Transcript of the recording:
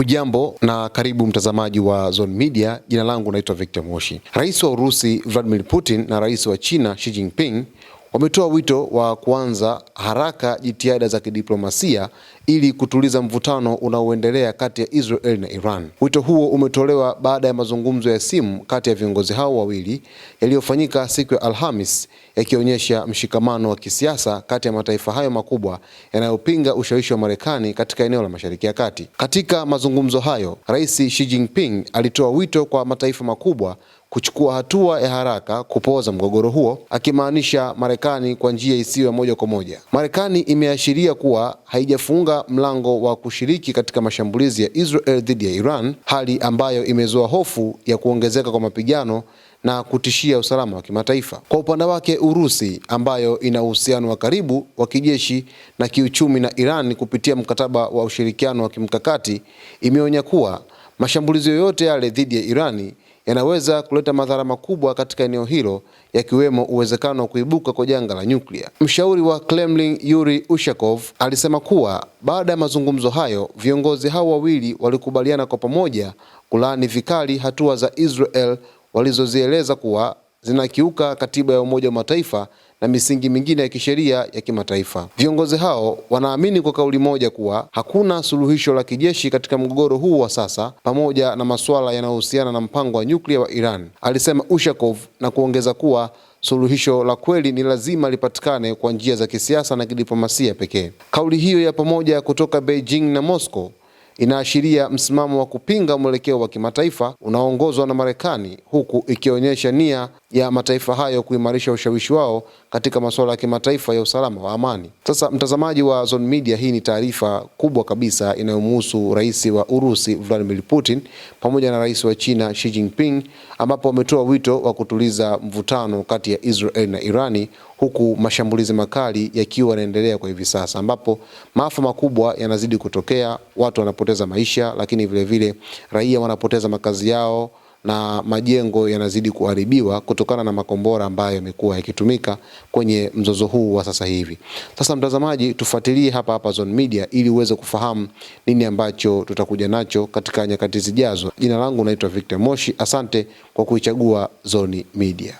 Hujambo na karibu mtazamaji wa Zone Media. Jina langu naitwa Victor Moshi. Rais wa Urusi Vladimir Putin na Rais wa China Xi Jinping wametoa wito wa kuanza haraka jitihada za kidiplomasia ili kutuliza mvutano unaoendelea kati ya Israel na Iran. Wito huo umetolewa baada ya mazungumzo ya simu kati ya viongozi hao wawili yaliyofanyika siku ya Alhamis, yakionyesha mshikamano wa kisiasa kati ya mataifa hayo makubwa yanayopinga ushawishi wa Marekani katika eneo la Mashariki ya Kati. Katika mazungumzo hayo, Rais Xi Jinping alitoa wito kwa mataifa makubwa kuchukua hatua ya haraka kupoza mgogoro huo, akimaanisha Marekani kwa njia isiyo ya moja kwa moja. Marekani imeashiria kuwa haijafunga mlango wa kushiriki katika mashambulizi ya Israel dhidi ya Iran, hali ambayo imezua hofu ya kuongezeka kwa mapigano na kutishia usalama wa kimataifa. Kwa upande wake, Urusi ambayo ina uhusiano wa karibu wa kijeshi na kiuchumi na Iran kupitia mkataba wa ushirikiano wa kimkakati, imeonya kuwa mashambulizi yoyote yale dhidi ya Irani yanaweza kuleta madhara makubwa katika eneo hilo, yakiwemo uwezekano wa kuibuka kwa janga la nyuklia. Mshauri wa Kremlin Yuri Ushakov alisema kuwa baada ya mazungumzo hayo, viongozi hao wawili walikubaliana kwa pamoja kulaani vikali hatua za Israel walizozieleza kuwa zinakiuka katiba ya Umoja wa Mataifa na misingi mingine ya kisheria ya kimataifa. Viongozi hao wanaamini kwa kauli moja kuwa hakuna suluhisho la kijeshi katika mgogoro huu wa sasa, pamoja na masuala yanayohusiana na mpango wa nyuklia wa Iran, alisema Ushakov, na kuongeza kuwa suluhisho la kweli ni lazima lipatikane kwa njia za kisiasa na kidiplomasia pekee. Kauli hiyo ya pamoja kutoka Beijing na Moscow inaashiria msimamo wa kupinga mwelekeo wa kimataifa unaoongozwa na Marekani, huku ikionyesha nia ya mataifa hayo kuimarisha ushawishi wao katika masuala ya kimataifa ya usalama wa amani. Sasa mtazamaji wa Zone Media, hii ni taarifa kubwa kabisa inayomhusu Rais wa Urusi Vladimir Putin pamoja na Rais wa China Xi Jinping, ambapo wametoa wito wa kutuliza mvutano kati ya Israel na Irani, huku mashambulizi makali yakiwa yanaendelea kwa hivi sasa, ambapo maafa makubwa yanazidi kutokea, watu wanapoteza maisha, lakini vile vile raia wanapoteza makazi yao na majengo yanazidi kuharibiwa kutokana na makombora ambayo yamekuwa yakitumika kwenye mzozo huu wa sasa hivi. Sasa mtazamaji, tufuatilie hapa Zone Media ili uweze kufahamu nini ambacho tutakuja nacho katika nyakati zijazo. Jina langu naitwa Victor Moshi. Asante kwa kuichagua Zone Media.